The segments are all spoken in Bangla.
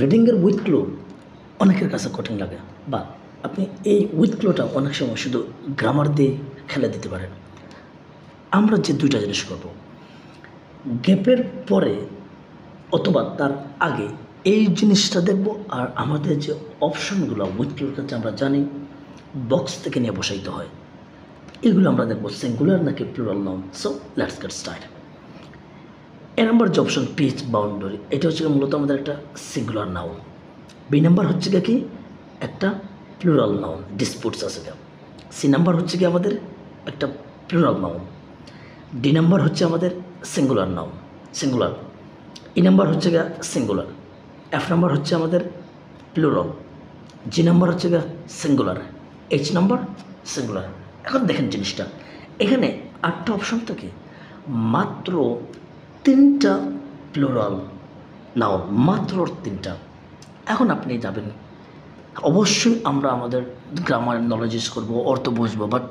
রিডিংয়ের উইথ ক্লু অনেকের কাছে কঠিন লাগে, বা আপনি এই উইথ ক্লুটা অনেক সময় শুধু গ্রামার দিয়ে খেলে দিতে পারেন। আমরা যে দুইটা জিনিস করব, গ্যাপের পরে অথবা তার আগে এই জিনিসটা দেখব, আর আমাদের যে অপশনগুলো উইথ ক্লুর ক্ষেত্রে আমরা জানি বক্স থেকে নিয়ে বসাইতে হয়, এগুলো আমরা দেখব সিঙ্গুলার নাকি plural noun. So let's get start. A number যে অপশন পিচ বাউন্ডারি, এটা হচ্ছে মূলত আমাদের একটা সিঙ্গুলার নাউন। বি নাম্বার হচ্ছে কি একটা প্লুরাল নাউন, ডিসপুটস আছে। সি নাম্বার হচ্ছে কি আমাদের একটা প্লুরাল নাউন। ডি নাম্বার হচ্ছে আমাদের singular noun, singular. E number হচ্ছে গিয়ে সিঙ্গুলার। এফ নাম্বার হচ্ছে আমাদের প্লুরাল। জি নাম্বার হচ্ছে গিয়ে সিঙ্গুলার। H number singular. এখন দেখেন জিনিসটা, এখানে 8টা অপশন থাকে, মাত্র 3টা প্লুরাল নাউন, মাত্র 3টা। এখন আপনি যাবেন, অবশ্যই আমরা আমাদের গ্রামার নলেজ ইউজ করবো, অর্থ বুঝবো, বাট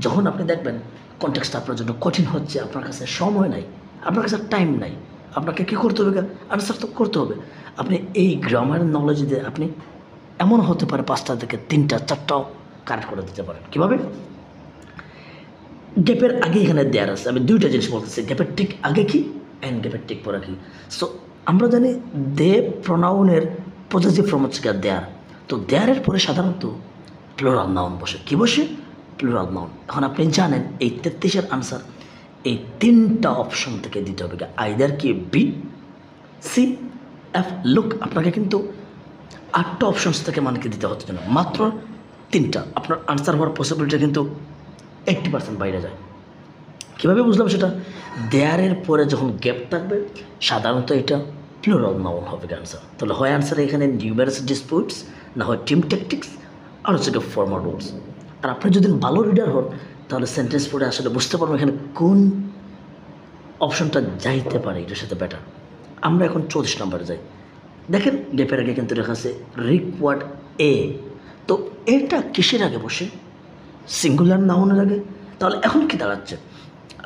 যখন আপনি দেখবেন কনটেক্সট আপনার জন্য কঠিন হচ্ছে, আপনার কাছে সময় নাই, আপনার কাছে টাইম নাই, আপনাকে কী করতে হবে? আনসার তো করতে হবে। আপনি এই গ্রামার নলেজ দিয়ে আপনি এমন হতে পারে 5টা থেকে 3টা 4টাও কারেক্ট করে দিতে পারেন। কীভাবে? গ্যাপের আগে এখানে দেয়ার আছে, আমি দুইটা জিনিস বলতেছি, গ্যাপের ঠিক আগে কি অ্যান্ড গ্যাপের ঠিক পরে কি। সো আমরা জানি দে প্রোনাউনের পজিটিভ ফর্ম হচ্ছে দেয়ার, তো দেয়ারের পরে সাধারণত প্লুরাল নাউন বসে। কি বসে? Plural noun. এখন আপনি জানেন এই 33-এর আনসার এই 3টা অপশন থেকে দিতে হবে, আইদার কি বি, সি, এফ। লুক, আপনাকে কিন্তু 8টা অপশনস থেকে মানে কি দিতে হচ্ছে না, মাত্র 3টা। আপনার আনসার হওয়ার পসিবিলিটি কিন্তু 80% বাইরে যায়। কীভাবে বুঝলাম সেটা? দেয়ারের পরে যখন গ্যাপ থাকবে সাধারণত এটা প্লুরাল নাউন হবে আনসার। তাহলে হয় আনসার এখানে নিউমেরাস ডিসপিউটস, না হয় টিম ট্যাকটিক্স, আর হচ্ছে ফর্মাল রুলস। আর আপনি যদি ভালো রিডার হন তাহলে সেন্টেন্স পড়ে আসলে বুঝতে পারবেন এখানে কোন অপশনটা যাইতে পারে এটার সাথে বেটার। আমরা এখন 34 নম্বরে যাই। দেখেন গ্যাপের আগে কিন্তু লেখা আছে রিকওয়ার্ড এ, তো এটা কিসের আগে বসে? সিঙ্গুলার নাউনের আগে। তাহলে এখন কি দাঁড়াচ্ছে?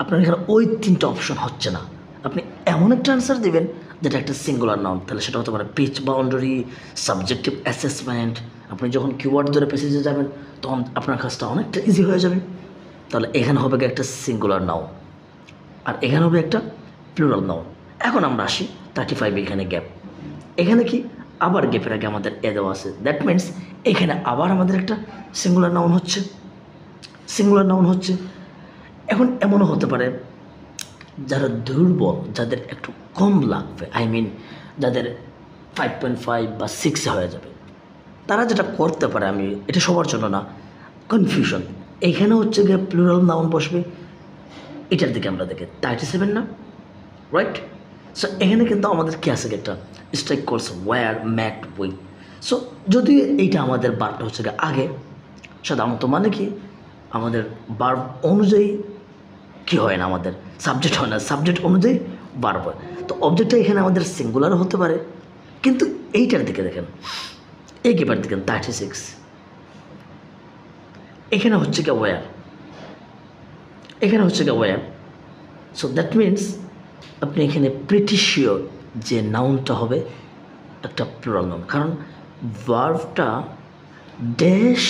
আপনার এখানে ওই 3টা অপশন হচ্ছে না, আপনি এমন একটা আনসার দেবেন যেটা একটা সিঙ্গুলার নাউন। তাহলে সেটা হতে পারে পিচ বাউন্ডারি, সাবজেক্টিভ অ্যাসেসমেন্ট। আপনি যখন কিওয়ার্ড ধরে পেসেজে যাবেন তখন আপনার কাজটা অনেকটা ইজি হয়ে যাবে। তাহলে এখানে হবে একটা সিঙ্গুলার নাউন, আর এখানে হবে একটা প্লুরাল নাউন। এখন আমরা আসি 35, এখানে গ্যাপ। এখানে কি আবার গ্যাপের আগে আমাদের এ দেওয়া আছে, দ্যাট মিনস এখানে আবার আমাদের একটা সিঙ্গুলার নাউন হচ্ছে, সিঙ্গুলার নাউন হচ্ছে। এখন এমনও হতে পারে যারা দুর্বল, যাদের একটু কম লাগবে, আই মিন যাদের 5.5 বা 6 হয়ে যাবে, তারা যেটা করতে পারে, আমি এটা সবার জন্য না, কনফিউশন। এইখানে হচ্ছে গিয়ে প্লুরাল নাউন বসবে, এটার দিকে আমরা দেখি 37 না, রাইট? সো এখানে কিন্তু আমাদের কি আছে একটা স্ট্রাইক কোর্স ওয়্যার ম্যাট উইথ। সো যদি এইটা আমাদের বারটা হচ্ছে গিয়ে আগে, সাধারণত মানে কি আমাদের বার অনুযায়ী কি হয় না, আমাদের সাবজেক্ট হয় না, সাবজেক্ট অনুযায়ী বারব হয়। তো অবজেক্টটা এখানে আমাদের সিঙ্গুলার হতে পারে, কিন্তু এইটার দিকে দেখেন, এই গেপার দেখেন 36, এখানে হচ্ছে গিয়ে ওয়্যার, এখানে হচ্ছে গিয়ে ওয়্যার। সো দ্যাট মিনস আপনি এখানে প্রিটি শিওর যে নাউনটা হবে একটা প্লুরাল নাউন, কারণ ভার্বটা ড্যাশ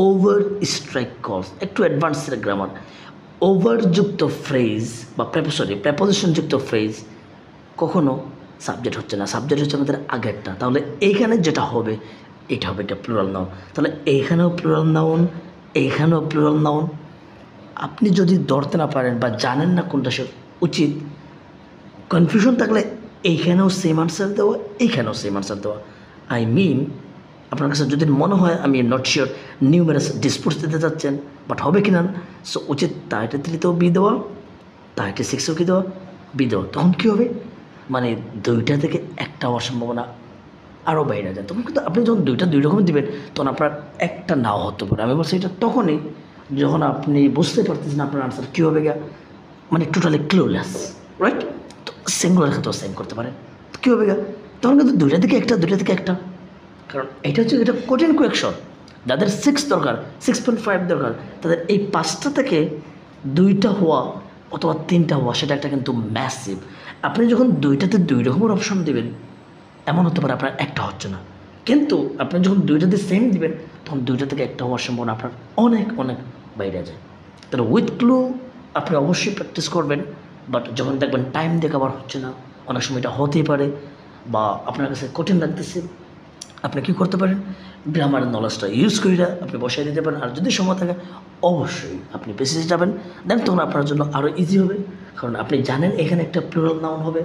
ওভার স্ট্রাইক কলস, একটু অ্যাডভান্সের গ্রামার। ওভারযুক্ত ফ্রেজ বা প্রেপোজিশনযুক্ত ফ্রেজ কখনো সাবজেক্ট হচ্ছে না, সাবজেক্ট হচ্ছে আমাদের আগেরটা। তাহলে এইখানে যেটা হবে এটা হবে একটা প্লুরাল নাউন। তাহলে এইখানেও প্লুরাল নাউন, এইখানেও প্লুরাল নাউন। আপনি যদি ধরতে না পারেন বা জানেন না কোনটা উচিত, কনফিউশন থাকলে এইখানেও সেম আনসার দেওয়া, এইখানেও সেম আনসার দেওয়া। আই মিন আপনার কাছে যদি মনে হয় আমি নট শিওর, নিউমেরাস ডিসপুটস দিতে চাচ্ছেন, বাট হবে কি না, সো উচিত 33-তেও বি দেওয়া, 36-এও কি দেওয়া, বি দেওয়া। তখন কী হবে, মানে 2টা থেকে একটা হওয়ার সম্ভাবনা আরও বাইরে যায়। তখন কিন্তু আপনি যখন 2টা 2 রকম দেবেন তখন আপনার একটা নাও হতে পারে। আমি বলছি এটা তখনই যখন আপনি বুঝতে পারতেছেন আপনার আনসার কী হবে গা, মানে টোটালি ক্লুলেস, রাইট? তো সিঙ্গুলার ক্ষেত্রেও সেম করতে পারেন। কী হবে গা, তখন কিন্তু 2টা থেকে একটা, 2টা থেকে একটা। কারণ এটা হচ্ছে এটা কঠিন কোয়েকশন, যাদের 6 দরকার, 6.5 দরকার, তাদের এই 5টা থেকে 2টা হওয়া অথবা 3টা হওয়া সেটা একটা কিন্তু ম্যাসিভ। আপনি যখন 2টাতে 2 রকমের অপশন দেবেন এমন হতে পারে আপনার একটা হচ্ছে না, কিন্তু আপনি যখন দুইটাতে সেম দিবেন তখন দুইটা থেকে একটা হওয়ার সম্ভাবনা আপনার অনেক অনেক বাইরে যায়। তাহলে উইথ ক্লু আপনি অবশ্যই প্র্যাকটিস করবেন, বাট যখন দেখবেন টাইম দিয়ে আবার হচ্ছে না, অনেক সময় এটা হতেই পারে বা আপনার কাছে কঠিন লাগতেছে, আপনি কী করতে পারেন, গ্রামার নলেজটা ইউজ করে আপনি বসাই দিতে পারেন। আর যদি সময় থাকে অবশ্যই আপনি বেসিসে যাবেন, দেন তখন আপনার জন্য আরও ইজি হবে, কারণ আপনি জানেন এখানে একটা প্লুরাল নাউন হবে।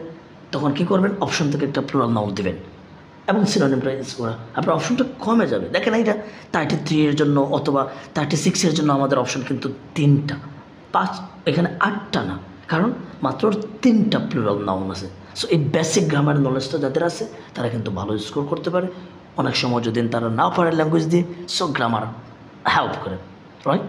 তখন কী করবেন, অপশন থেকে একটা প্লুরাল নাউন দেবেন এবং সিনোনিমটা ইউজ করা, আপনার অপশনটা কমে যাবে। দেখেন এটা 33 এর জন্য অথবা 36 এর জন্য আমাদের অপশন কিন্তু 3টা, 5, এখানে 8টা না, কারণ মাত্র 3টা প্লুরাল নাউন আছে। সো এই বেসিক গ্রামার নলেজটা যাদের আছে তারা কিন্তু ভালো স্কোর করতে পারে। অনেক সময় যদি তারা না পারে ল্যাঙ্গুয়েজ দিয়ে, সো গ্রামার হেল্প করে, রাইট।